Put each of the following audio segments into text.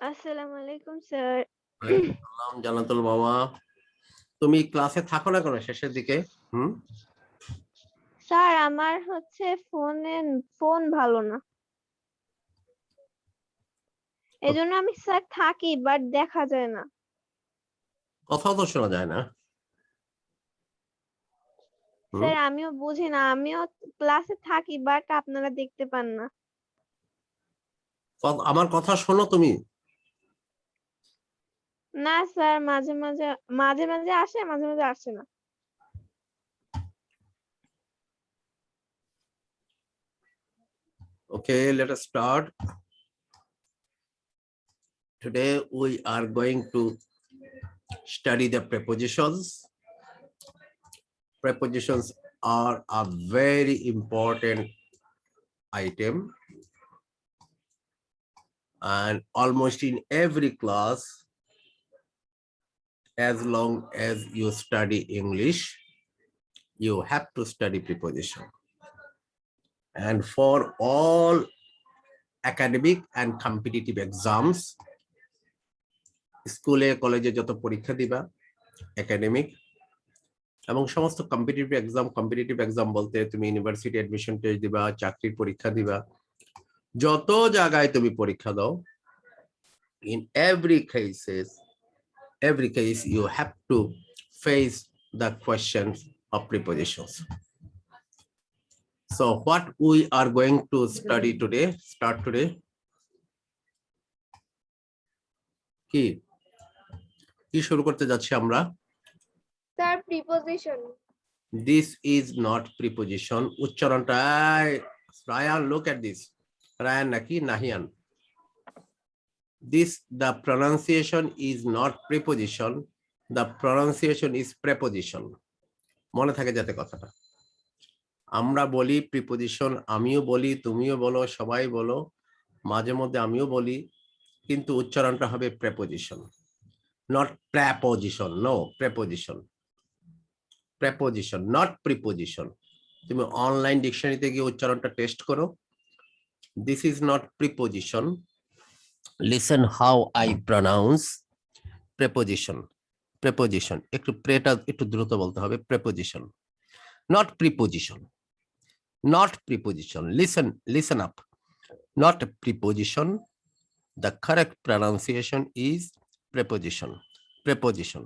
আসসালামু আলাইকুম স্যার। সালাম জানাতুল মামা, তুমি ক্লাসে থাকো না কেন শেষের দিকে? স্যার আমার ফোন ভালো না, এজন্য আমি স্যার থাকি বাট দেখা যায় না। কথাও তো শোনা যায় না। স্যার আমিও বুঝি না, আমিও ক্লাসে থাকি বাট আপনারা দেখতে পান না। আমার কথা শোনো তুমি? না স্যার, মাঝে মাঝে মাঝে মাঝে আসে, মাঝে মাঝে আসে না। Okay, let us start. Today we are going to study the prepositions. Prepositions are a very important item, and almost in every class, as long as you study English, you have to study preposition. And for all academic and competitive exams, স্কুলে কলেজে যত পরীক্ষা দিবা academic এবং সমস্ত competitive exam বলতে তুমি university admission test দিবা, চাকরির পরীক্ষা দিবা, যত জায়গায় তুমি পরীক্ষা দাও, in every case you have to face the questions of prepositions. So what we are going to start today কি কি শুরু করতে যাচ্ছি আমরা? Sir preposition. This is not preposition. উচ্চারণটা Ryan, look at this. Ryan নাকি Nahiyan? The pronunciation is not preposition. The pronunciation is preposition. মনে থাকে যাতে কথাটা। আমরা বলি প্রিপজিশন, আমিও বলি, তুমিও বলো, সবাই বলো, মাঝে মধ্যে আমিও বলি, কিন্তু উচ্চারণটা হবে preposition, not preposition. No, preposition, preposition, not preposition. তুমি অনলাইন ডিকশনারিতে গিয়ে উচ্চারণটা টেস্ট করো। This is not preposition. Listen how I pronounce preposition. Preposition একটু প্রেটা একটু দ্রুত বলতে হবে। Preposition, not preposition, not preposition. Listen up. Not preposition. The correct pronunciation is preposition. Preposition.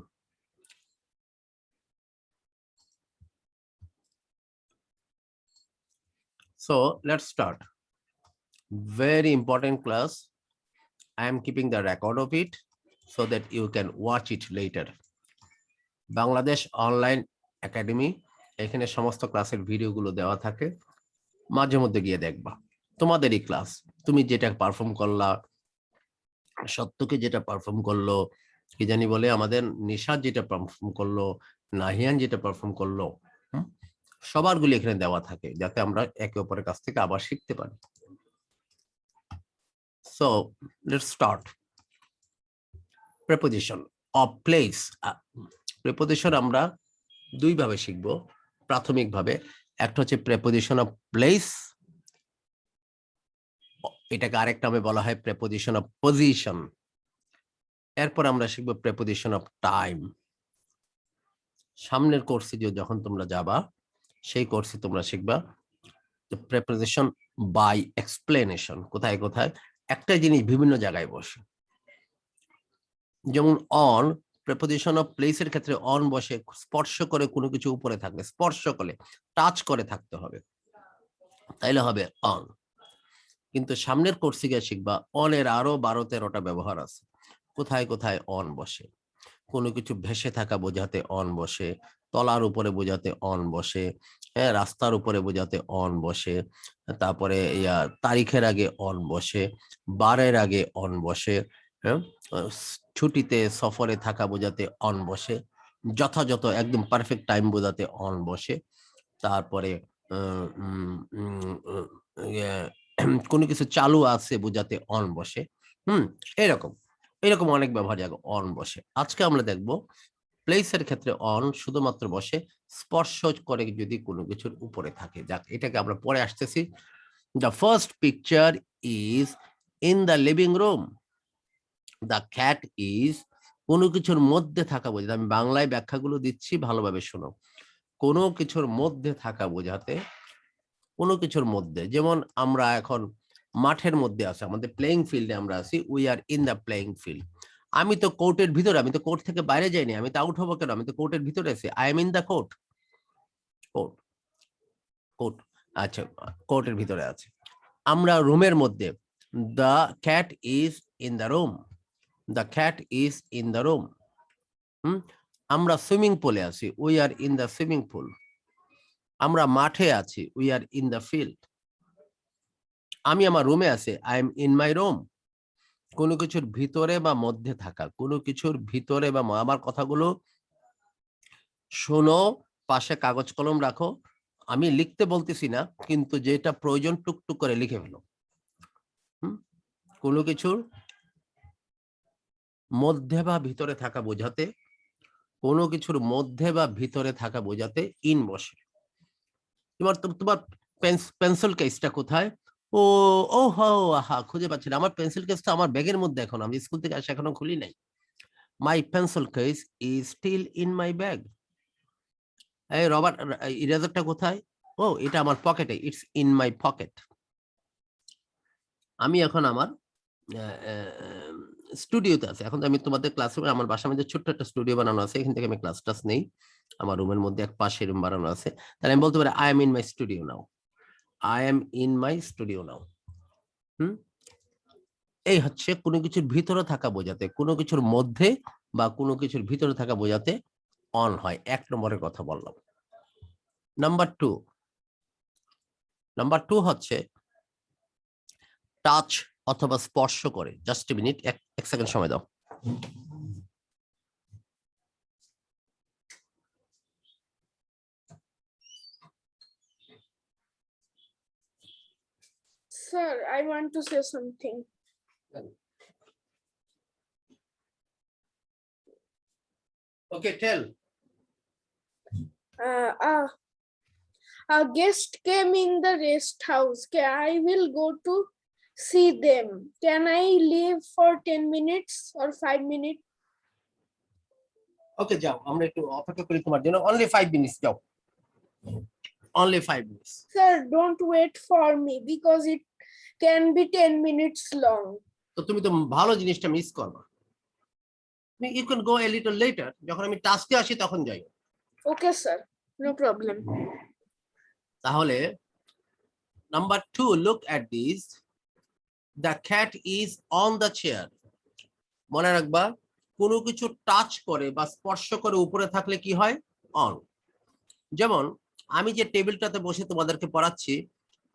So let's start. Very important class. I am keeping the record of it so that you can watch it later. Bangladesh Online Academy, এখানে সমস্ত ক্লাসের ভিডিওগুলো দেওয়া থাকে, মাঝে মধ্যে গিয়ে দেখবা। তোমাদেরই ক্লাস, তুমি যেটা পারফর্ম করলা, সত্যকে যেটা পারফর্ম করলো, কি জানি বলে আমাদের নিশাদ যেটা পারফর্ম করলো, নাহিয়ান যেটা পারফর্ম করলো, সবার গুলি এখানে দেওয়া থাকে যাতে আমরা একে অপরের কাছ থেকে আবার শিখতে পারি। So let's start. Preposition of place. Preposition আমরা দুই ভাবে শিখবো প্রাথমিকভাবে। একটা হচ্ছে প্রেপোজিশন অফ প্লেস, এটাকে আরেক নামে বলা হয় প্রেপোজিশন অফ পজিশন। এরপর আমরা শিখবো প্রেপোজিশন অফ টাইম। সামনের কোর্সে যখন তোমরা যাবা, সেই কোর্সে তোমরা শিখবা প্রেপোজিশন বাই এক্সপ্লেনেশন। কোথায় কোথায় একটা জিনিস বিভিন্ন জায়গায় বসে, যেমন অন, প্রেপোজিশন অফ প্লেসের ক্ষেত্রে অন বসে স্পর্শ করে কোনো কিছু উপরে থাকলে, স্পর্শ করে টাচ করে থাকতে হবে, তাইলে হবে অন। কিন্তু সামনের কোর্সে গিয়ে শিখবা অনের আরো 12-13টা ব্যবহার আছে। কোথায় কোথায় অন বসে, কোনো কিছু ভেসে থাকা বোঝাতে অন বসে, তলার উপরে বোঝাতে অন বসে, হ্যাঁ, রাস্তার উপরে বোঝাতে অন বসে, তারপরে তারিখের আগে অন বসে, বারের আগে অন বসে, হ্যাঁ, ছুটিতে সফরে থাকা বোঝাতে অন বসে, যথাযথ একদম পারফেক্ট টাইম বোঝাতে অন বসে, তারপরে কোনো কিছু চালু আছে বোঝাতে অন বসে। এরকম এরকম অনেক ব্যবহার জায়গা অন বসে। আজকে আমরা দেখব প্লেসের ক্ষেত্রে অন শুধুমাত্র বসে স্পর্শ করে যদি কোনো কিছুর উপরে থাকে। যাক, এটাকে আমরা পরে আসতেছি। The first picture is in the living room. The cat is কোনো কিছুর মধ্যে থাকা বোঝাতে, আমি বাংলায় ব্যাখ্যাগুলো দিচ্ছি, ভালোভাবে শোনো। কোনো কিছুর মধ্যে থাকা বোঝাতে, কোনো কিছুর মধ্যে, যেমন আমরা এখন মাঠের মধ্যে আছি, আমাদের প্লেইং ফিল্ডে আমরা আছি, we are in the playing field. আমি তো কোর্টের ভিতরে, আমি তো কোর্ট থেকে বাইরে যাইনি, আমি তো আউট হবো কেন, আমি তো কোর্টের ভিতরে আছি, I am in the court. Court, court, আচ্ছা, কোর্টের ভিতরে আছে। আমরা রুমের মধ্যে, the cat is in the room, the cat is in the room. আমরা সুইমিং পুলে আছি, we are in the swimming pool. আমরা মাঠে আছি, we are in the field. আমি আমার রুমে আছি, I am in my room. কোনো কিছুর ভিতরে বা মধ্যে থাকা, কোনো কিছুর ভিতরে বা আমার কথাগুলো শোনো, পাশে কাগজ কলম রাখো। আমি লিখতে বলতেছি না, কিন্তু যেটা প্রয়োজন টুকটুক করে লিখে ফেলো। কোনো কিছুর মধ্যে বা ভিতরে থাকা বোঝাতে, কোনো কিছুর মধ্যে বা ভিতরে থাকা বোঝাতে ইন বসে। তোমার পেন্সিল কেসটা কোথায়? ও, ও হা, খুঁজে পাচ্ছি না, আমার পেন্সিল কেসটা আমার ব্যাগের মধ্যে, এখন আমি স্কুল থেকে আসে এখনো খুলি নাই। My pencil case is still in my bag. এই রবার্ট, ইরেজারটা কোথায়? ও, এটা আমার পকেটে, ইটস ইন মাই পকেট। আমি এখন আমার স্টুডিওতে আছে, এখন তো আমি তোমাদের ক্লাসরুমে, আমার বাসার মধ্যে ছোট্ট একটা স্টুডিও বানানো আছে, এখান থেকে আমি ক্লাস টাস নেই, আমার রুমের মধ্যে এক পাশে রুম বানানো আছে। তাহলে আমি বলতে পারি I am in my studio now, I am in my studio now. এই হচ্ছে কোনো কিছুর ভিতরে থাকা বোঝাতে, কোনো কিছুর মধ্যে বা কোনো কিছুর ভিতরে থাকা বোঝাতে অন হয়। এক নম্বরের কথা বললাম। নাম্বার টু হচ্ছে টাচ অথবা স্পর্শ করে। জাস্ট এ মিনিট, এক সেকেন্ড সময় দাও। Sir, I want to say something. Okay, tell. A guest came in the rest house. I will go to see them. Can I leave for 10 minutes or 5 minutes? ওকে, যাও, আমরা একটু অপেক্ষা করি তোমার জন্য। অনলি 5 মিনিটস, যাও, only 5 minutes. Sir, don't wait for me because it can be 10 minutes long. তো তুমি তো ভালো জিনিসটা মিস করবা। You can go a little later, যখন আমি টাস্কে আসি তখন যাই। Okay, sir, no problem. তাহলে number 2, look at this, the cat is on the chair. মনে রাখবা, কোনো কিছু টাচ করে বা স্পর্শ করে উপরে থাকলে কি হয়? অন। যেমন আমি যে টেবিলটাতে বসে তোমাদেরকে পড়াচ্ছি,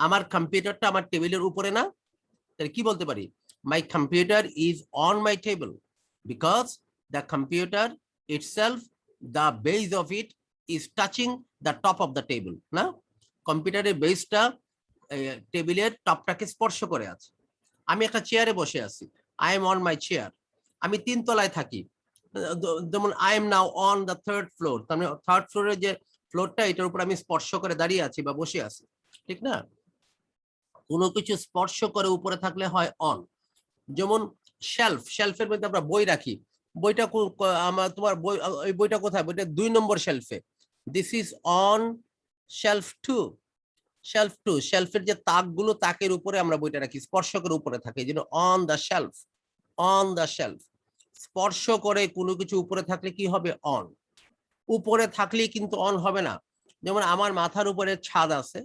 আমার কম্পিউটারটা আমার টেবিলের উপরে না, তাহলে কি বলতে পারি? My computer is on my table, because the computer itself, the base of it is touching the top of the table. না, কম্পিউটারের বেসটা টেবিলের টপটাকে স্পর্শ করে আছে। আমি একটা চেয়ারে বসে আছি, I am on my chair. আমি 3 তলায় থাকি, যেমন I am now on the 3rd floor, তার মানে 3rd ফ্লোরের যে ফ্লোরটা, এটার উপর আমি স্পর্শ করে দাঁড়িয়ে আছি বা বসে আছি, ঠিক না? কোনো কিছু স্পর্শ করে উপরে থাকলে হয় অন। যেমন শেলফের মধ্যে আমরা বই রাখি, বইটা আমার, তোমার বই, ওই বইটা কোথায়? বইটা 2 নম্বর শেলফে। This is on shelf 2। শেলফের যে তাকগুলো, তাকের উপরে আমরা বইটা রাখি, স্পর্শ করে উপরে থাকে, এই জন্য on the shelf, on the shelf. স্পর্শ করে কোনো কিছু উপরে থাকলে কি হবে? অন। উপরে থাকলেই কিন্তু অন হবে না। যেমন আমার মাথার উপরে ছাদ আছে,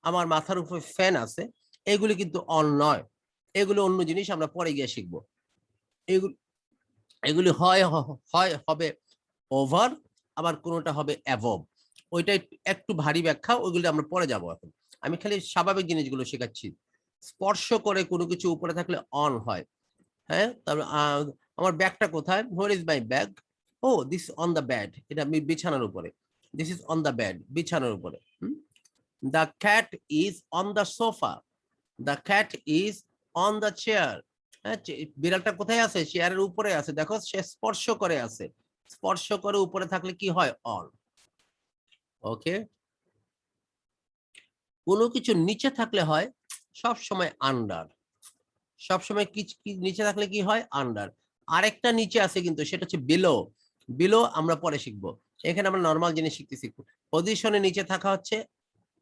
আমার মাথার উপরে ফ্যান আছে, এগুলি কিন্তু অন নয়, এগুলো অন্য জিনিস, আমরা পরে গিয়ে শিখবো। এগুলি হয় হবে ওভার, আবার কোনোটা হবে অ্যাবভ। ওইটা একটু ভারী ব্যাখ্যা, ওইগুলো আমরা পরে যাবো। এখন আমি খালি স্বাভাবিক জিনিসগুলো শেখাচ্ছি। স্পর্শ করে কোনো কিছু উপরে থাকলে অন হয়। হ্যাঁ, তারপর আমার ব্যাগটা কোথায়? Where is my bag? ও, দিস অন দ্য বেড, এটা আমি বিছানার উপরে। This is on the bed, বিছানার উপরে। The cat is on the sofa, the cat is on the chair. হ্যাঁ, বিড়ালটা কোথায় আছে? চেয়ারের উপরে আছে, দেখো, সে স্পর্শ করে আছে। স্পর্শ করে উপরে থাকলে কি হয়? অন। ওকে, কোনো কিছু নিচে থাকলে হয় সব সময় আন্ডার। সবসময় কি নিচে থাকলে কি হয়? আন্ডার। আরেকটা নিচে আছে কিন্তু সেটা হচ্ছে বিলো। বিলো আমরা পরে শিখবো। এখানে আমরা নর্মাল জিনিস শিখতেছি। পজিশনের নিচে থাকা হচ্ছে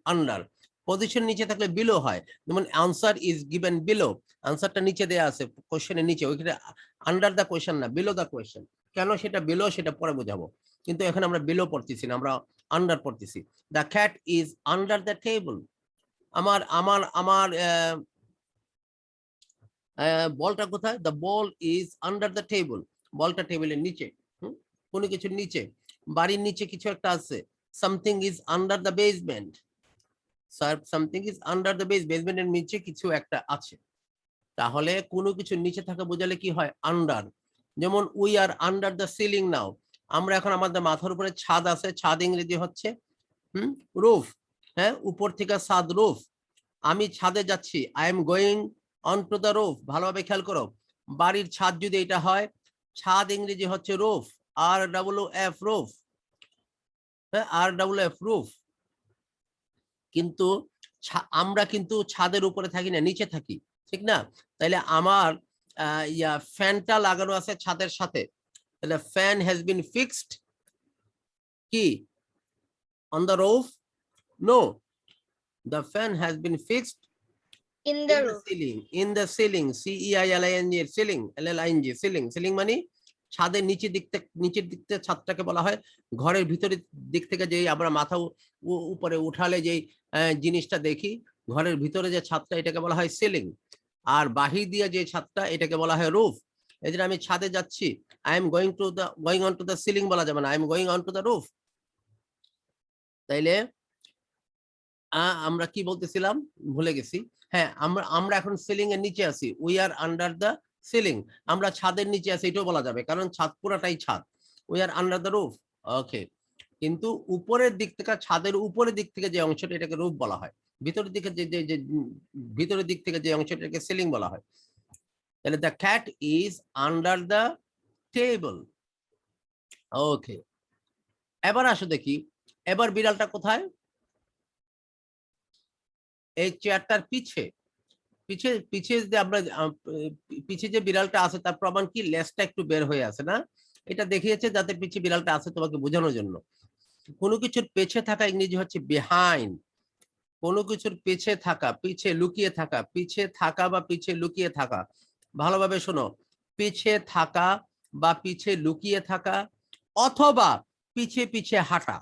আন্ডার, পজিশন নিচে থাকলে বিলো হয়। যেমন আনসার ইজ গিভেন বিলো, আনসারটা নিচে দেয়া আছে কোশ্চেনের নিচে, ওইখানে আন্ডার দা কোয়েশ্চেন না, বিলো দা কোয়েশ্চেন। কেন সেটা বিলো সেটা পরে বোঝাবো, কিন্তু এখানে আমরা বিলো পড়তেছি না, আমরা আন্ডার পড়তেছি। The cat is under the table. আমার আমার আমার বলটা কোথায়? The ball is under the table, বলটা টেবিলের নিচে, কোনো কিছুর নিচে, বাড়ির নিচে কিছু একটা আছে। Something is under the basement, something is under the base, বেসমেন্টের নিচে কিছু একটা আছে। তাহলে কোনো কিছু নিচে থাকা বোঝালে কি হয়? আন্ডার। যেমন we are under the ceiling now, আমরা এখন আমাদের মাথার উপরে ছাদ আছে, ছাদ ইংরেজি হচ্ছে রুফ। হ্যাঁ, উপর থেকে ছাদ, রুফ। আমি ছাদে যাচ্ছি, I am going on to the roof. ভালোভাবে খেয়াল করো, বাড়ির ছাদ যদি এটা হয়, ছাদ ইংরেজি হচ্ছে রুফ, আর ডাব্লিউ এফ, রুফ। হ্যাঁ, আর ডাব্লিউ এফ, রুফ। কিন্তু আমরা কিন্তু ছাদের উপরে থাকি না, নিচে থাকি, ঠিক না? তাইলে আমার ফ্যানটা লাগানো আছে ছাদের সাথে, তাহলে ফ্যান হ্যাজ বিন ফিক্সড কি on the roof? No, the fan has been fixed in the in the roof. ceiling, in the ceiling, CEILING, ceiling, LLING, ceiling, ceiling মানে ছাদের নিচের দিক থেকে, নিচের দিক থেকে ছাদটাকে বলা হয়। ঘরের ভিতরের দিক থেকে যেই আমরা মাথা উপরে উঠালে যেই জিনিসটা দেখি, ঘরের ভিতরে যে ছাদটা, এটাকে বলা হয় সিলিং। আর বাহির দিয়ে যে ছাদটা, এটাকে বলা হয় রুফ। এই যে আমি ছাদে যাচ্ছি, I am going on to the ceiling বলা যাবে না, I am going on to the roof. তাইলে আমরা কি বলতেছিলাম, ভুলে গেছি। হ্যাঁ, আমরা এখন সিলিং এর নিচে আছি, we are under the ceiling. আমরা ছাদের নিচে আছি এটাও বলা যাবে, কারণ ছাদ পুরাটাই ছাদ, we are under the roof. Okay, কিন্তু উপরের দিক থেকে, ছাদের উপরের দিক থেকে যে অংশটা, এটাকে রুফ বলা হয়। ভিতরের দিকে যে ভিতরের দিক থেকে যে অংশটা, এটাকে সিলিং বলা হয়। তাহলে the cat is under the table. Okay, এবার আসো দেখি, এবার বিড়ালটা কোথায়? এই চেয়ারটার পিছে, পিছে পিছে যে আমরা পিছে যে বিড়ালটা আছে তার প্রমাণ কি? লেজটা একটু বের হয়ে আছে না? এটা দেখিয়েছে যাতে পিছে বিড়ালটা আছে তোমাকে বোঝানোর জন্য। কোনো কিছুর পেছে থাকা ইংরেজি হচ্ছে বিহাইন্ড। কোনো কিছুর পিছে থাকা, পিছে লুকিয়ে থাকা, পিছে থাকা বা পিছে লুকিয়ে থাকা। ভালোভাবে শোনো, পিছে থাকা বা পিছে লুকিয়ে থাকা, অথবা পিছে পিছে হাঁটা।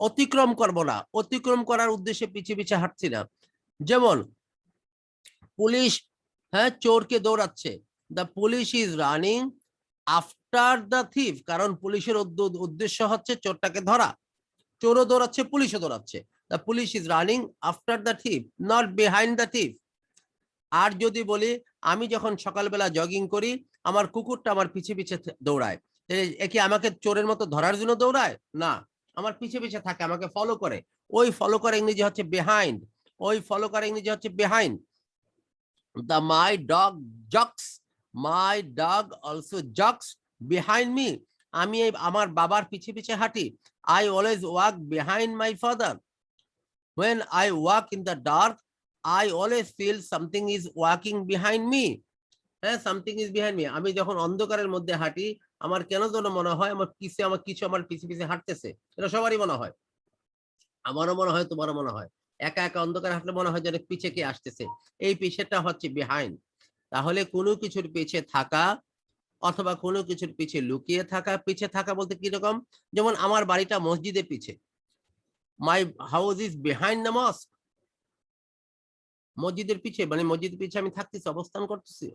অতিক্রম করব না, অতিক্রম করার উদ্দেশ্যে পিছে পিছে হাঁটছি না। যেমন পুলিশ, হ্যাঁ, চোরকে দৌড়াচ্ছে, the police is running after the thief, কারণ পুলিশের উদ্দেশ্য হচ্ছে চোরটাকে ধরা। চোরও দৌড়াচ্ছে, পুলিশও দৌড়াচ্ছে, the police is running after the thief, not behind the thief. আর যদি বলি, আমি যখন সকালবেলা জগিং করি, আমার কুকুরটা আমার পিছে পিছে দৌড়ায়, একে আমাকে চোরের মতো ধরার জন্য দৌড়ায় না, আমার পিছে পিছে থাকে, আমাকে ফলো করে। ওই ফলো করে ইংরেজি হচ্ছে বিহাইন্ড, ওই ফলো করে ইংরেজি হচ্ছে behind. The my dog jogs, my dog also jogs behind me. আমি আমার বাবার পিছে পিছে হাঁটি। I always walk behind my father. When I walk in the dark, I always feel something is walking behind me. হ্যাঁ, something is behind me. আমি যখন অন্ধকারের মধ্যে হাঁটি, আমার কেন যেন মনে হয় আমার কিছু আমার পিছে পিছে হাঁটতেছে। এটা সবারই মনে হয়, আমারও মনে হয়, তোমারও মনে হয়। একা একা অন্ধকারে হাঁটলে মনে হয় যেন পিছে কে আসতেছে। এই পিছেটা হচ্ছে বিহাইন্ড। তাহলে কোনো কিছুর পিছে থাকা অথবা কোনো কিছুর পিছে লুকিয়ে থাকা। পিছে থাকা বলতে কিরকম? যেমন আমার বাড়িটা মসজিদের পিছে, মাই house is behind the mosque. মসজিদের পিছে মানে মসজিদের পিছে আমি থাকতেছি, অবস্থান করতেছি।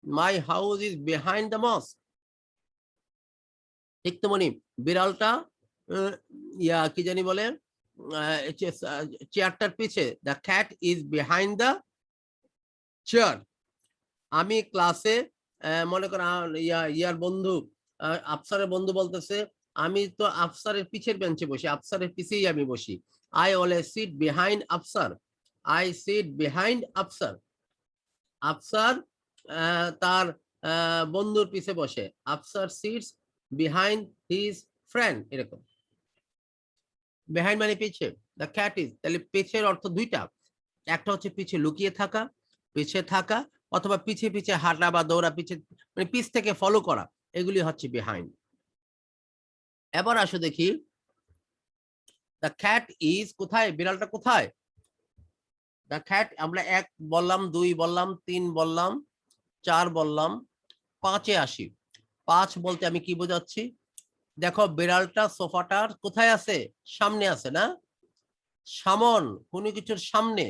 মাই house is behind the mosque. ঠিক তেমনি বিড়ালটা কি জানি বলে, চেয়ারটার পিছে, the cat is behind the chair. আমি ক্লাসে মনে করো ইয়ার বন্ধু, আফসারের বন্ধু বলতেছে, আমি তো আফসারের পিছের বেঞ্চে বসি, আফসারের পিছেই আমি বসি। I always sit behind Afsar, I sit behind Afsar. Afsar তার বন্ধুর পিছে বসে, Afsar sits behind his friend, এরকম। বিহাইন্ড মানে পিছে, দ্য ক্যাট ইজ, তাহলে পিছের অর্থ দুইটা, একটা হচ্ছে পিছে লুকিয়ে থাকা, পিছে থাকা, অথবা পিছে পিছে হাঁটা বা দৌড়া, পিছে মানে পিছ থেকে ফলো করা, এগুলি হচ্ছে বিহাইন্ড। এবার আসো দেখি দ্য খ্যাট ইজ কোথায়, বিড়ালটা কোথায়? দ্য খ্যাট আমরা 1 বললাম, 2 বললাম, 3 বললাম, 4 বললাম, 5-এ আসি। 5 বলতে আমি কি বোঝাচ্ছি? দেখো বিড়ালটা সোফাটার কোথায় আছে? সামনে আছে না? সামন, কোনো কিছুর সামনে,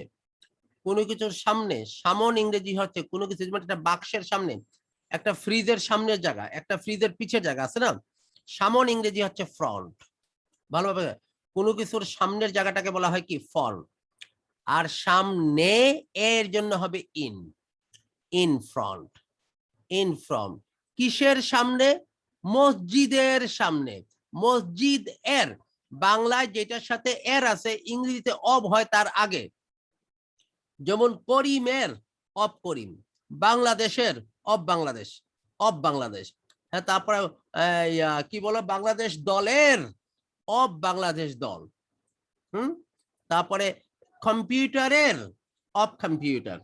কোনো কিছুর সামনে। সামন ইংরেজি হচ্ছে কোনো কিছু, মানে একটা বাক্সের সামনে, একটা ফ্রিজের সামনের জায়গা, একটা ফ্রিজের পিছের জায়গা আছে না? সামন ইংরেজি হচ্ছে ফ্রন্ট। ভালোভাবে, কোনো কিছুর সামনের জায়গাটাকে বলা হয় কি? ফ্রন্ট। আর সামনে এর জন্য হবে in, in front, in front. কিসের সামনে? মসজিদের সামনে। মসজিদ এর, বাংলায় যেটার সাথে এর আছে ইংরেজিতে অব হয় তার আগে। যেমন করিমের অব করিম, বাংলাদেশের অব বাংলাদেশ, অব বাংলাদেশ। হ্যাঁ, তারপরে কি বলো, বাংলাদেশ দলের অব বাংলাদেশ দল। তারপরে কম্পিউটারের অব কম্পিউটার।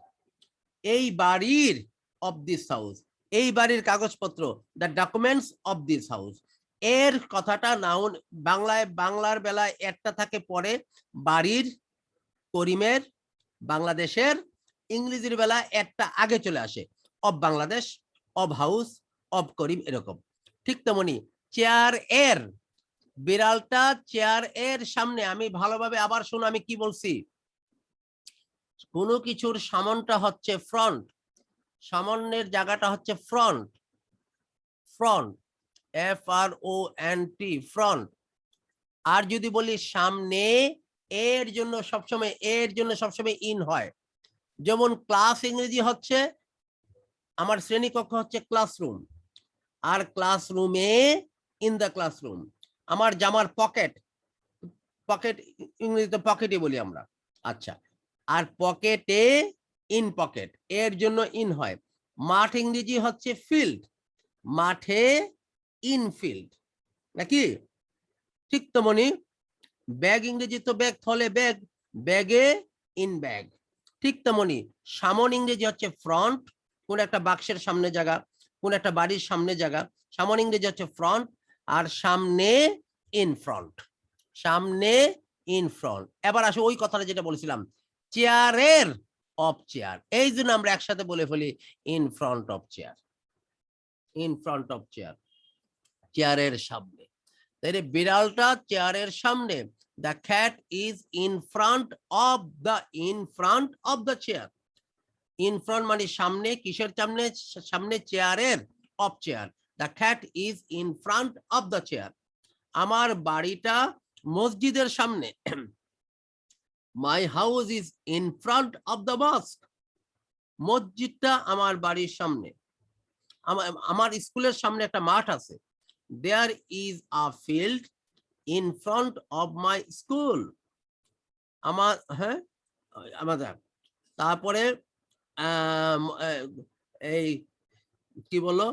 এই বাড়ির অব দিস হাউস, এই বাড়ির কাগজপত্র, the documents of this house. এর কথাটা নাউন, বাংলায় বাংলার বেলায় একটা থাকে পরে, বাড়ির, করিমের, বাংলাদেশের। ইংরেজির বেলা একটা আগে চলে আসে, of Bangladesh, of house, of Karim, এরকম। ঠিক তেমনি চেয়ার এর, বিড়ালটা চেয়ার এর সামনে। আমি ভালোভাবে আবার শুনো আমি কি বলছি। কোনো কিছুর সামনটা হচ্ছে ফ্রন্ট, সামনের জায়গাটা হচ্ছে ফ্রন্ট, ফ্রন্ট, FRONT, ফ্রন্ট। আর যদি বলি সামনে, এর জন্য সবসময়, এর জন্য সবসময় ইন হয়। যেমন ক্লাস ইংরেজি হচ্ছে, আমার শ্রেণীকক্ষ হচ্ছে ক্লাসরুম, আর ক্লাসরুমে, ইন দ্য ক্লাসরুম। আমার জামার পকেট, পকেট ইংরেজিতে পকেটে বলি আমরা। আচ্ছা, আর পকেটে, ইন পকেট, এর জন্য ইন হয়। মাঠ ইংরেজি হচ্ছে ফিল্ড, মাঠে ইনফিল্ড, নাকি? ঠিক তেমনি ব্যাগ ইংরেজি তো ব্যাগ, থলে ব্যাগ, ব্যাগে ইন ব্যাগ। ঠিক তেমনি সামন ইংরেজি হচ্ছে ফ্রন্ট, কোন একটা বাক্সের সামনে জায়গা, কোন একটা বাড়ির সামনে জায়গা। সামন ইংরেজি হচ্ছে ফ্রন্ট, আর সামনে ইন ফ্রন্ট, সামনে ইন ফ্রন্ট। এবার আসো ওই কথাটা যেটা বলেছিলাম, চেয়ারের অফ চেয়ার, এই জন্য আমরা একসাথে বলে ফেলি in front of chair, in front of chair, চেয়ারের সামনে। তাই বিড়ালটা চেয়ারের সামনে, the খ্যাট is in front of the, in front of the chair. In front মানে সামনে, কিসের সামনে? সামনে চেয়ারের, of chair. The খ্যাট is in front of the chair. আমার বাড়িটা মসজিদের সামনে, my house is in front of the মস্ক। মসজিদটা আমার বাড়ির সামনে। আমার স্কুলের সামনে একটা মাঠ আছে, there is a field in front of my school. আমার, হ্যাঁ, আমাদের। তারপরে এই কি বলো,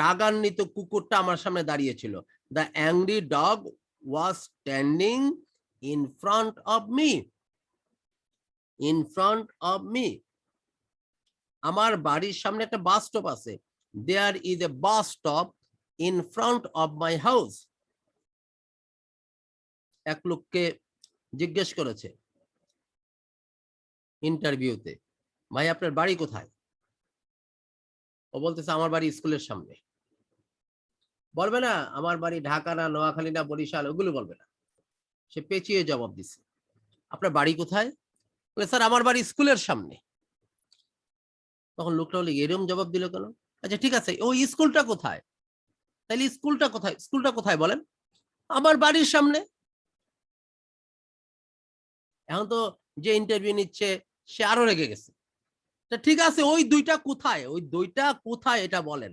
রাগান্বিত কুকুরটা আমার সামনে দাঁড়িয়েছিল। The angry dog was standing in front of me, in front of me. আমার বাড়ির সামনে একটা বাস স্টপ আছে, there is a bus stop in front of my house. এক লোককে জিজ্ঞেস করেছে ইন্টারভিউতে, ভাই আপনার বাড়ি কোথায়? ও বলতেছে আমার বাড়ি স্কুলের সামনে। বলবে না আমার বাড়ি ঢাকা না, নোয়াখালী না, বরিশাল, ওগুলো বলবে না। সে পেঁচিয়ে জবাব দিছে, আপনার বাড়ি কোথায়? বলে স্যার আমার বাড়ি স্কুলের সামনে। তখন লোকটা বলে এরকম জবাব দিল কেন? আচ্ছা ঠিক আছে, ওই স্কুলটা কোথায়? তাহলে স্কুলটা কোথায়, স্কুলটা কোথায় বলেন? আমার বাড়ির সামনে। এখন তো যে ইন্টারভিউ নিচ্ছে সে আরো রেগে গেছে। ঠিক আছে, ওই দুইটা কোথায়, ওই দুইটা কোথায় এটা বলেন।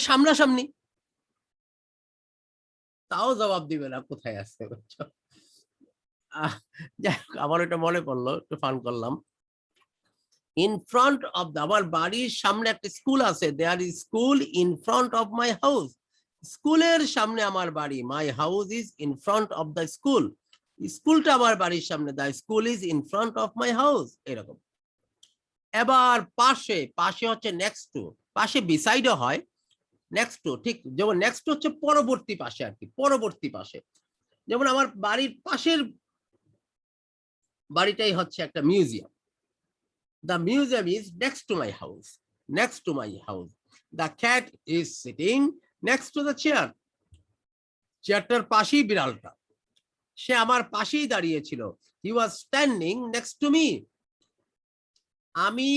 সামনাসামনি। তাও জবাব দিবে না কোথায় আছে। আমার এটা মনে পড়লো, একটু ফান করলাম। ইন ফ্রন্ট অফ দ্য, আমার বাড়ির সামনে একটা স্কুল আছে, there is school in front of my house. স্কুলের সামনে আমার বাড়ি, my house is in front of the school. স্কুলটা আমার বাড়ির সামনে, the school is in front of my house, এরকম। এবার পাশে, পাশে হচ্ছে নেক্সট টু, পাশে বিসাইডও হয়, নেক্সট টু, ঠিক যেমন নেক্সট হচ্ছে পরবর্তী পাশে আর কি, পরবর্তী পাশে। যেমন আমার বাড়ির পাশের বাড়িটাই হচ্ছে একটা museum. The museum is next to my house. Next to my house. The cat is sitting next to the chair. চেয়ারটার পাশেই বিড়ালটা, সে আমার পাশেই দাঁড়িয়েছিল। He was standing next to me. আমি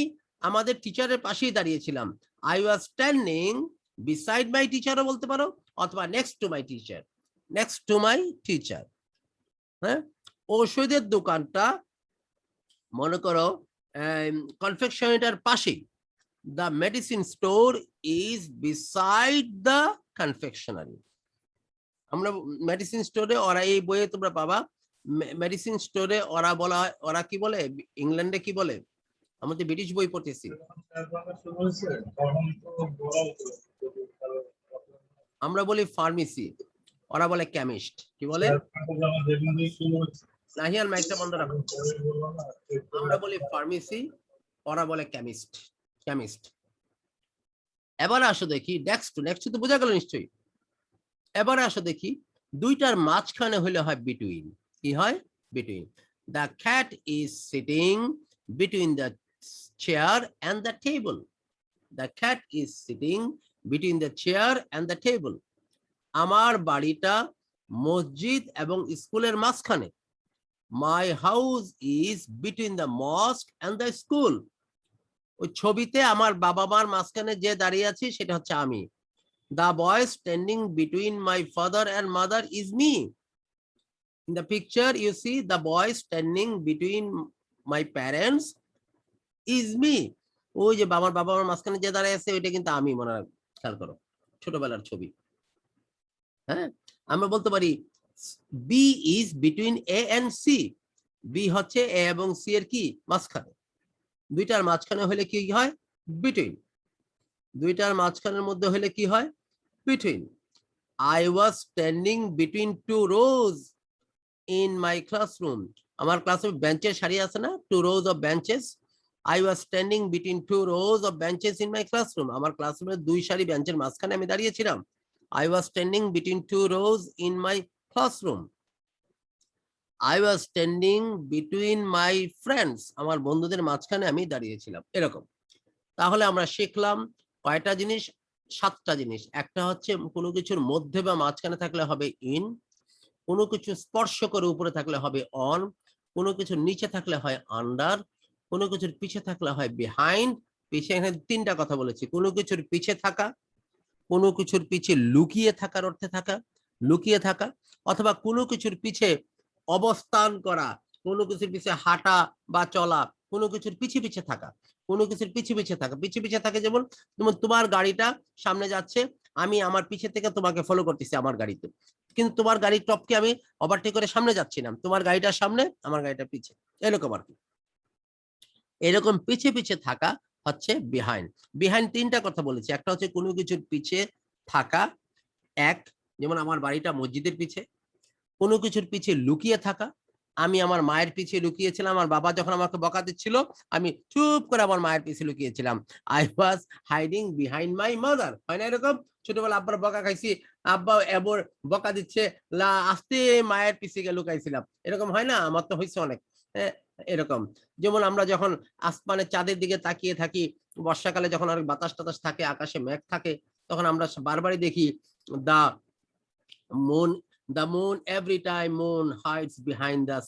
আমাদের টিচারের পাশেই দাঁড়িয়েছিলাম। I was standing beside my teacher ও বলতে পারো, অথবা next to my teacher. Next to my teacher. হ্যাঁ, ঔষধের দোকানটা মনে করো কনফেকশনারিটার পাশেই। The medicine store is beside the confectionery. আমরা মেডিসিন স্টোরে, ওরা এই বইয়ে তোমরা পাবা, মেডিসিন স্টোরে ওরা বলা হয়, ওরা কি বলে ইংল্যান্ডে কি বলে, আমাদের ব্রিটিশ বই পড়তেছি, আমরা বলি ফার্মেসি, ওরা বলে কেমিস্ট। কি বলে? নাহিয়ান মাইকটা বন্ধ রাখো। আমরা বলি ফার্মেসি, ওরা বলে কেমিস্ট, কেমিস্ট। এবার আসো দেখি নেক্সট টু, নেক্সট তো বোঝা গেল নিশ্চয়ই। এবার আসো দেখি দুইটার মাঝখানে হইলে হয় বিটুইন। কি হয়? Between. The cat is sitting between the chair and the table. The cat is sitting between the chair and the table. আমার বাড়িটা মসজিদ এবং স্কুলের মাঝখানে। My house is between the mosque and the school. ওই ছবিতে আমার বাবা মার মাঝখানে যে দাঁড়িয়ে আছি সেটা হচ্ছে আমি। The boy standing between my father and mother is me. In the picture you see the boy standing between my parents is me. ওই যে আমার বাবা মার মাঝখানে যে দাঁড়িয়ে আছে ওইটা কিন্তু আমি, মনে রাখো, খেয়াল করো, ছোটবেলার ছবি। হ্যাঁ, আমরা বলতে পারি B is between A and C. B হচ্ছে A এবং C এর কি মাঝখানে। দুইটার মাঝখানে হলে কি হয়? বিটুইন। দুইটার মাঝখানের মধ্যে হলে কি হয়? Between. I was standing between two rows in my classroom. আমার ক্লাসে বেঞ্চের সারি আছে না, two rows of benches. I was standing between two rows of benches in my classroom. আমার ক্লাসরুমে দুই সারি বেঞ্চের মাঝখানে আমি দাঁড়িয়েছিলাম। I was standing between two rows in my classroom. I was standing between my friends. আমার বন্ধুদের মাঝখানে আমি দাঁড়িয়েছিলাম। এরকম। তাহলে আমরা শিখলাম কয়টা জিনিস? 7টা জিনিস। একটা হচ্ছে কোনো কিছুর মধ্যে বা মাঝখানে থাকলে হবে ইন, কোনো কিছু স্পর্শ করে উপরে থাকলে হবে অন, কোনো কিছুর নিচে থাকলে হয় আন্ডার, কোনো কিছুর পিছে থাকলে হয় বিহাইন্ড। পিছে এখানে 3টা কথা বলেছি। কোনো কিছুর পিছে থাকা, কোনো কিছুর পিছে লুকিয়ে থাকার অর্থে থাকা, লুকিয়ে থাকা, অথবা কোনো কিছুর পিছে অবস্থান করা, কোনো কিছুর পিছে হাঁটা বা চলা, কোনো কিছুর পিছে পিছে থাকা, কোনো কিছুর পিছে পিছে থাকা। পিছে পিছে থাকে যেমন তোমার গাড়িটা সামনে যাচ্ছে, আমি আমার পিছে থেকে তোমাকে ফলো করতেছি আমার গাড়িতে, কিন্তু তোমার গাড়ির টপকে আমি ওভারটেক করে সামনে যাচ্ছি না, তোমার গাড়িটার সামনে আমার গাড়িটা পিছে, এরকম আর কি। এরকম পিছে পিছে থাকা হচ্ছে বিহাইন্ড। বিহাইন্ড 3টা কথা বলেছি। একটা হচ্ছে কোনো কিছুর পিছে থাকা, এক, যেমন আমার বাড়িটা মসজিদের পিছে। কোনো কিছুর পিছে লুকিয়ে থাকা, আমি আমার মায়ের পিছে লুকিয়েছিলাম, আমার বাবা যখন আমাকে বকা দিচ্ছিল আমি চুপ করে আমার মায়ের পিছে লুকিয়েছিলাম। I was hiding behind my mother. হয় না এরকম? ছোটবেলা আব্বার বকা খাইছি, আব্বা এবার বকা দিচ্ছে, আস্তে মায়ের পিছে গিয়ে লুকাইছিলাম। এরকম হয় না? আমার তো হয়েছে অনেক। এরকম যেমন আমরা যখন আসমানের চাঁদের দিকে তাকিয়ে থাকি, বর্ষাকালে যখন অনেক বাতাস টাতাস থাকে, আকাশে মেঘ থাকে, তখন আমরা বারবারই দেখি the moon, the moon, every time moon hides behind the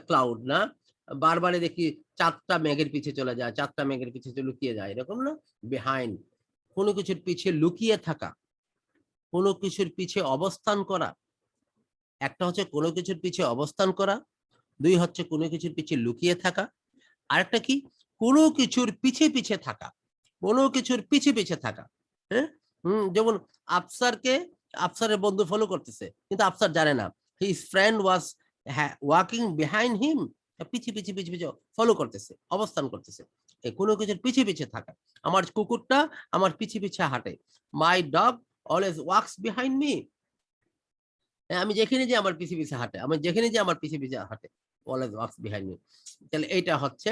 cloud, না? বারবারই দেখি চাঁদটা মেঘের পিছে চলে যায়, চাঁদটা মেঘের পিছে লুকিয়ে যায়, এরকম না? বিহাইন্ড, কোনো কিছুর পিছে লুকিয়ে থাকা, কোনো কিছুর পিছে অবস্থান করা। একটা হচ্ছে কোনো কিছুর পিছে অবস্থান করা, 2 হচ্ছে কোনো কিছুর পিছে লুকিয়ে থাকা, আরেকটা কি? কোনো কিছুর পিছে পিছে থাকা, কোনো কিছুর পিছে পিছে থাকা। হ্যাঁ, যেমন আফসারের বন্ধু ফলো করতেছে, কিন্তু আফসার জানে না, his friend was walking behind him, পিছে পিছে পিছে পিছে ফলো করতেছে, অবস্থান করতেছে। এই কোনো কিছুর পিছে পিছে থাকা। আমার কুকুরটা আমার পিছে পিছে হাঁটে। মাই dog always walks behind me. আমি যেখানে যে আমার পিছে পিছে হাঁটে, আমি যেখানে যে আমার পিছে পিছে হাঁটে, অলওয়েজ ওয়াকস বিহাইন্ড মি। তাহলে এইটা হচ্ছে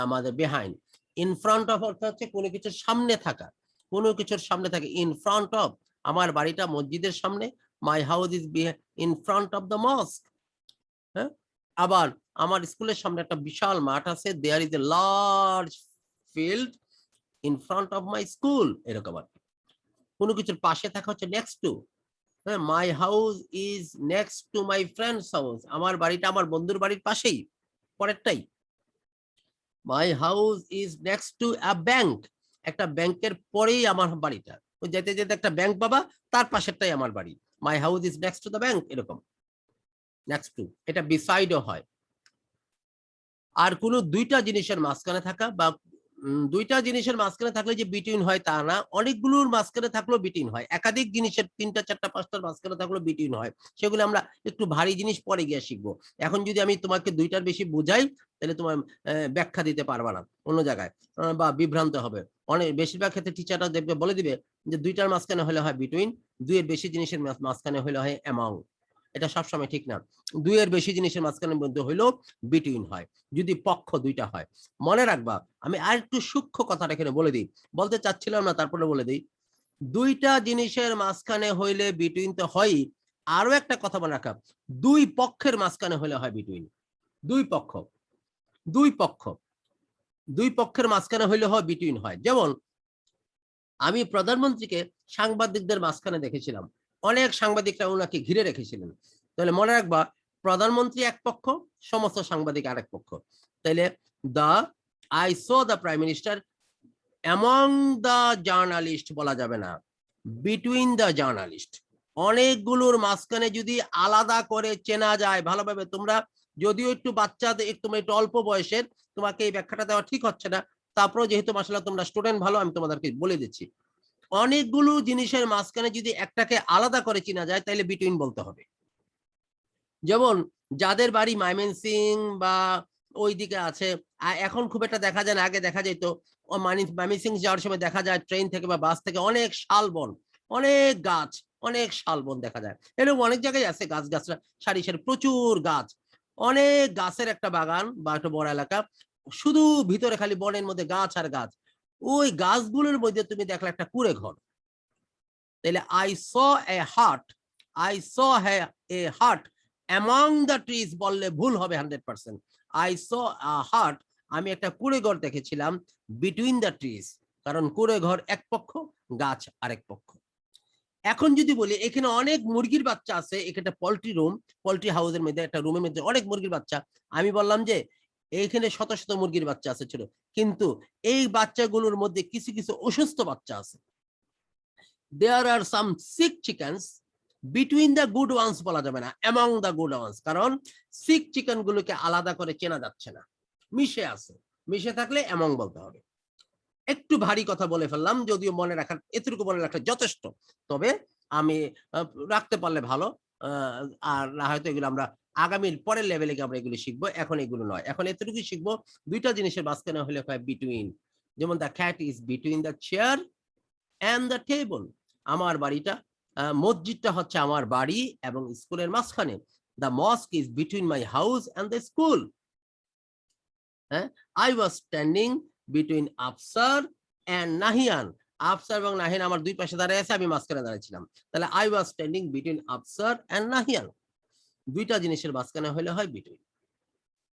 আমাদের বিহাইন্ড। ইন ফ্রন্ট অফ অর্থ হচ্ছে কোনো কিছুর সামনে থাকা, কোনো কিছুর সামনে থাকে। ইন ফ্রন্ট অফ, আমার বাড়িটা মসজিদের সামনে, my house is in front of the mosque. হ্যাঁ, আবার আমার স্কুলের সামনে একটা বিশাল মাঠ আছে, there is a large field in front of my school, এরকম আর কি। কোনো কিছুর পাশে থাকা হচ্ছে নেক্সট টু। হ্যাঁ, my house is next to my friend's house, আমার বাড়িটা আমার বন্ধুর বাড়ির পাশেই। পরেরটাই, my house is next to a bank, একটা ব্যাংকের পরেই আমার বাড়িটা, ওই যেতে যেতে একটা ব্যাংক পাবা, তার পাশেরটাই আমার বাড়ি। My house is next to the bank, এরকম। নেক্সট টু, এটা বিসাইডও হয়। আর কোনো দুইটা জিনিসের মাঝখানে থাকা বা দুইটা জিনিসের মাঝখানে থাকলে যে বিটুইন হয় তা না, অনেকগুলোর মাঝখানে থাকলেও বিটুইন হয়, একাধিক জিনিসের 3টা 4টা 5টার মাঝখানে থাকলেও বিটুইন হয়। সেগুলো আমরা একটু ভারী জিনিস পরে গিয়ে শিখবো। এখন যদি আমি তোমাকে দুইটার বেশি বুঝাই, তাহলে তোমার ব্যাখ্যা দিতে পারবা না অন্য জায়গায়, বা বিভ্রান্ত হবে। অনেক বেশিরভাগ ক্ষেত্রে টিচাররা দেখবে, বলে দিবে যে দুইটার মাঝখানে হলে হয় বিটুইন, দুইয়ের বেশি জিনিসের মাঝখানে হলে হয় অ্যামাং। এটা সবসময় ঠিক না, দুইয়ের বেশি জিনিসের মাঝখানে মধ্যে হইলেও বিটুইন হয়, যদি পক্ষ দুইটা হয়। মনে রাখবা, আমি আর একটু সূক্ষ্ম কথাটা এখানে বলে দিই, বলতে চাচ্ছিলাম না, তারপরে বলে দিই। দুইটা জিনিসের মাঝখানে হইলে বিটুইন তো হয়, আরো একটা কথা মনে রাখা, দুই পক্ষের মাঝখানে হলে হয় বিটুইন। দুই পক্ষ, দুই পক্ষ, দুই পক্ষের মাঝখানে হইলে হয় বিটুইন হয়। যেমন আমি প্রধানমন্ত্রীকে সাংবাদিকদের মাঝখানে দেখেছিলাম, অনেক সাংবাদিকরা ওনাকে ঘিরে রেখেছিলেন। তাহলে মনে রাখবা, প্রধানমন্ত্রী এক পক্ষ, সমস্ত সাংবাদিক আরেক পক্ষ। তাহলে the I saw the prime minister among the journalist বলা যাবে না, বিটুইন দ্য জার্নালিস্ট। অনেকগুলোর মাঝখানে যদি আলাদা করে চেনা যায় ভালোভাবে, তোমরা যদিও একটু বাচ্চাদের, তোমরা একটু অল্প বয়সের, তোমাকে এই ব্যাখ্যাটা দেওয়া ঠিক হচ্ছে না, তারপরে যেহেতু মাশাআল্লাহ তোমরা স্টুডেন্ট ভালো, আমি তোমাদেরকে বলে দিচ্ছি। অনেকগুলো জিনিসের মাঝখানে যদি একটাকে আলাদা করে চেনা যায়, তাহলে বিটুইন বলতে হবে। যেমন যাদের বাড়ি ময়মনসিং বা ওই দিকে আছে, এখন খুব একটা দেখা যায় না, আগে দেখা যেত। ময়মনসিং যাওয়ার সময় দেখা যায় ট্রেন থেকে বা বাস থেকে অনেক শালবন, অনেক গাছ, অনেক শালবন দেখা যায়। এরকম অনেক জায়গায় আছে গাছ গাছরা, সারি সারি প্রচুর গাছ, অনেক গাছের একটা বাগান বা একটা বড় এলাকা, শুধু ভিতরে খালি বনের মধ্যে গাছ আর গাছ। ওই গাছগুলোর মধ্যে তুমি দেখলে একটা কুঁড়ে ঘর। তাহলে আই স এ হাট, আই স এ হাট অ্যামং দ্য ট্রিজ বললে ভুল হবে 100%। আই স আ হাট, আমি একটা কুঁড়ে ঘর দেখেছিলাম বিটুইন দ্য ট্রিজ, কারণ কুঁড়ে ঘর এক পক্ষ, গাছ আরেক পক্ষ। এখন যদি বলি এখানে অনেক মুরগির বাচ্চা আছে, এখানে পোল্ট্রি রুম, পোল্ট্রি হাউসের মধ্যে একটা রুমের মধ্যে অনেক মুরগির বাচ্চা, আমি বললাম যে এইখানে শত শত মুরগির বাচ্চা আছে ছিল, কিন্তু এই বাচ্চাগুলোর মধ্যে কিছু কিছু অসুস্থ বাচ্চা আছে। There are some sick chickens between the good ones বলা যাবে না, among the good ones, কারণ sick চিকেন গুলোকে আলাদা করে চেনা যাচ্ছে না, মিশে আছে, মিশে থাকলে among বলতে হবে। একটু ভারী কথা বলে ফেললাম, যদিও মনে রাখার এতটুকু মনে রাখা যথেষ্ট, তবে আমি রাখতে পারলে ভালো। আর না হয়তো এগুলো আমরা আগামীর পরের লেভেলে আমরা এগুলো শিখবো, এখন এগুলো নয়, এখন এতটুকুই শিখবো। দুইটা জিনিসের মাঝখানে হলে হয় বিটুইন। যেমন the cat is between the chair and the table, আমার বাড়িটা, মসজিদটা হচ্ছে আমার বাড়ি এবং স্কুলের মাঝখানে। The mosque is between my house and the school. হ্যাঁ, I was standing between Afsar and Nahiyan, Afsar এবং নাহিয়ান আমার দুই পাশে দাঁড়িয়ে আছে, আমি মাঝখানে দাঁড়িয়েছিলাম। তাহলে I was standing between Afsar and Nahiyan, দুইটা জিনিসের মাঝখানে হলে হয় বিটুইন।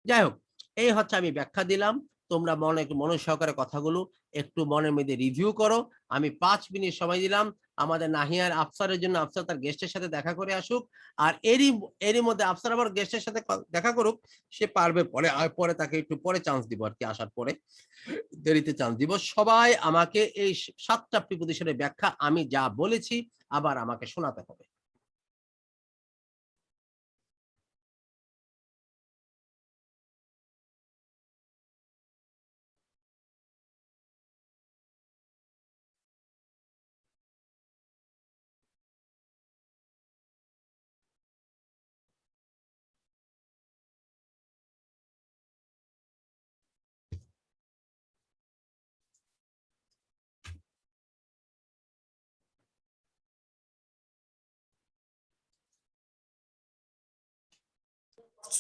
যাই হোক, এই হচ্ছে আমি ব্যাখ্যা দিলাম। তোমরা মনে সহকারে কথাগুলো একটু মনের মধ্যে রিভিউ করো। আমি 5 মিনিট সময় দিলাম আমাদের নাহিয়ার আফসারের জন্য, আফসার তার গেস্টের সাথে দেখা করে আসুক। আর এরই মধ্যে আফসার আবার গেস্টের সাথে দেখা করুক, সে পারবে পরে, পরে তাকে একটু পরে চান্স দিব আর কি, আসার পরে দেরিতে চান্স দিব। সবাই আমাকে এই 7টা প্রিপজিশনের ব্যাখ্যা আমি যা বলেছি আবার আমাকে শোনাতে হবে।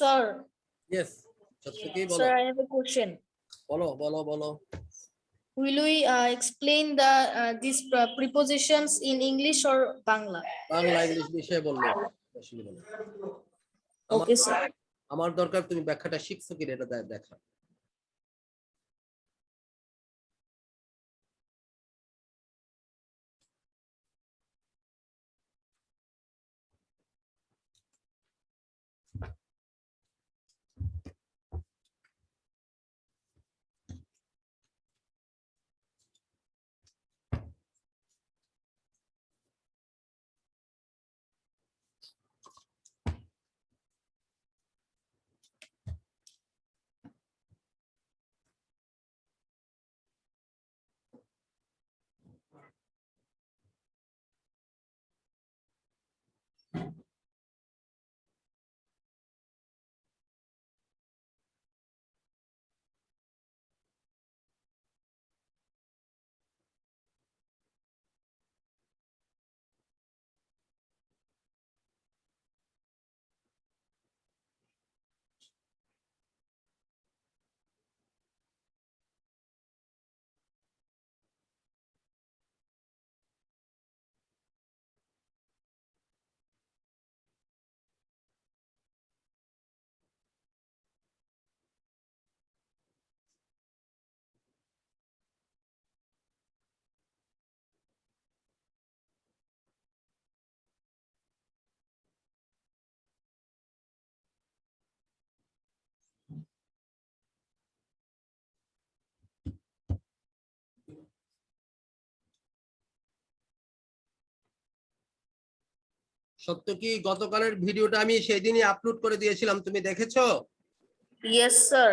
Sir, ইয়েস, সত্যি বলো, sir, I have a question. বলো বলো বলো। Will we explain these prepositions in English or Bangla? Bangla English বিষয়ে বললে অসুবিধা নেই। Okay, sir. আমার দরকার তুমি ব্যাখ্যাটা শিখছো কিনা এটা দেখা। সত্য কি গতকালের ভিডিওটা আমি সেই দিনই আপলোড করে দিয়েছিলাম, তুমি দেখেছো? Yes, sir.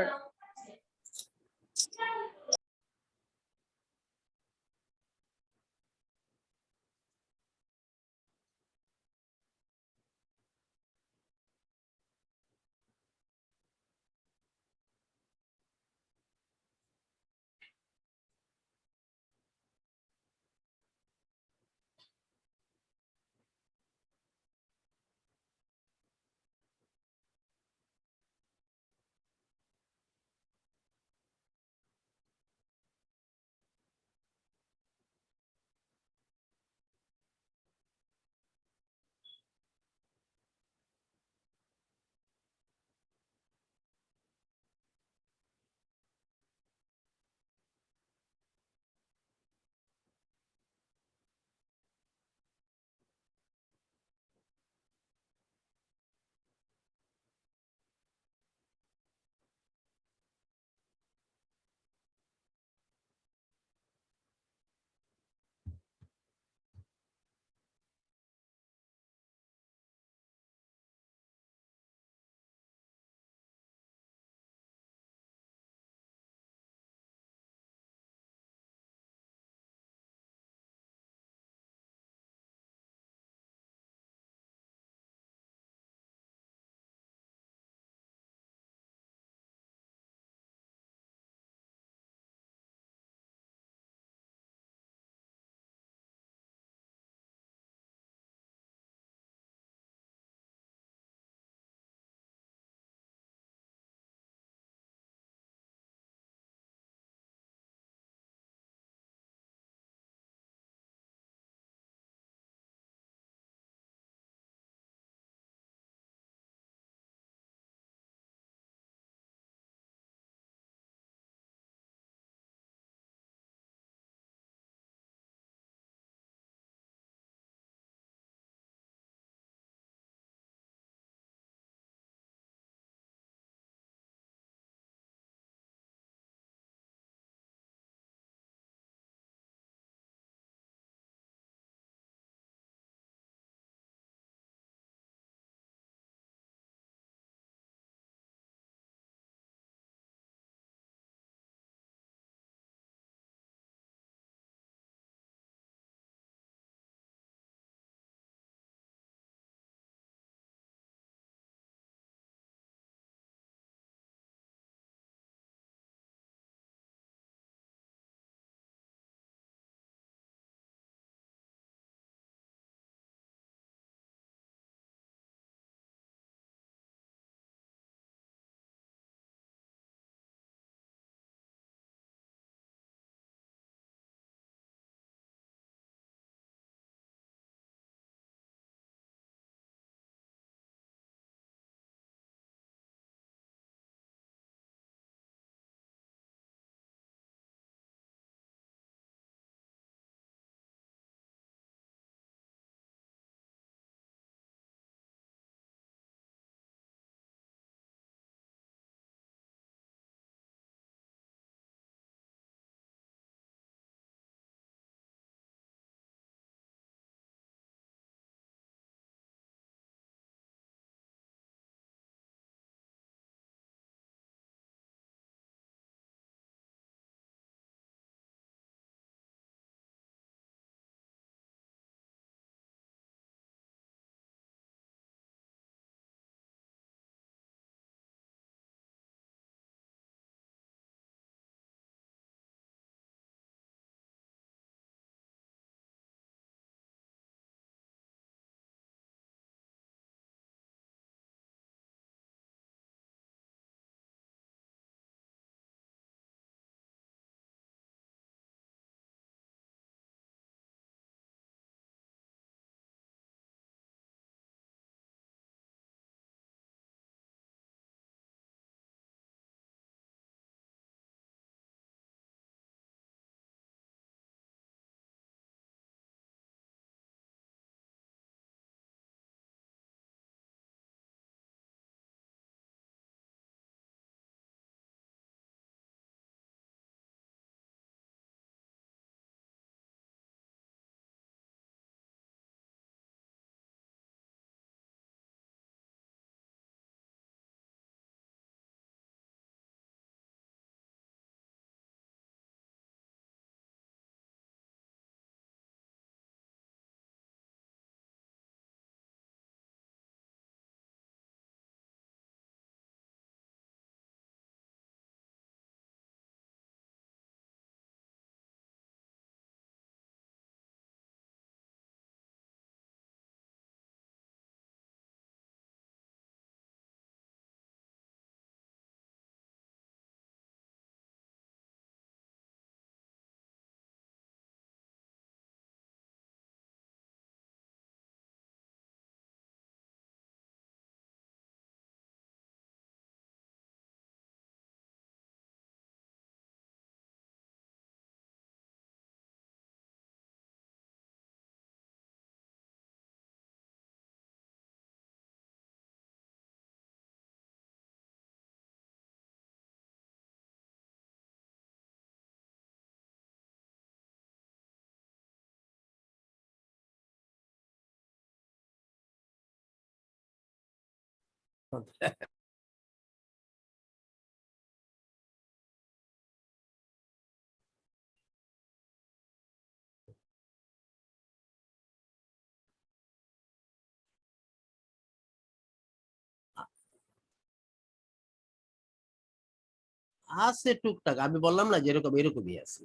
আছে টুকটাক, আমি বললাম না যেরকম এরকমই আছে,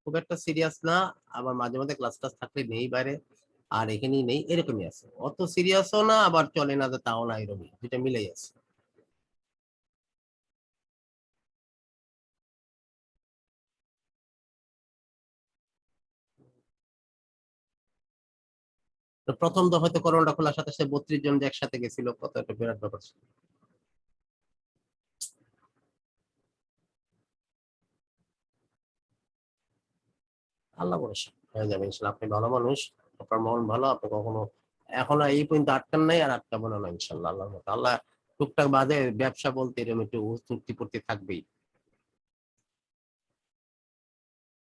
খুব একটা সিরিয়াস না, আবার মাঝে মাঝে ক্লাস টাস থাকলে নেই বাইরে, আর এখানেই নেই, এরকমই আছে, অত সিরিয়াসও না আবার চলে না যে তাও না, এরকমই যেটা মিলেই আছে। তো প্রথম তো হয়তো করোনাটা খোলার সাথে সাথে 32 জন যে একসাথে গেছিল, কত একটা বিরাট ব্যাপার ছিল। আল্লাহ ভরসা হয়ে যাবে ইনশাল্লাহ, আপনি ভালো মানুষ, আপনার মন ভালো, আপনি কখনো এখনো এই পর্যন্ত আটকান নাই আর আটকাবো না ইনশাল্লাহ, আল্লাহর মতো। আল্লাহ টুকটাক বাদে ব্যবসা বলতে এরকম একটু চুক্তি পড়তে থাকবেই।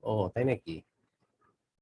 ও তাই নাকি?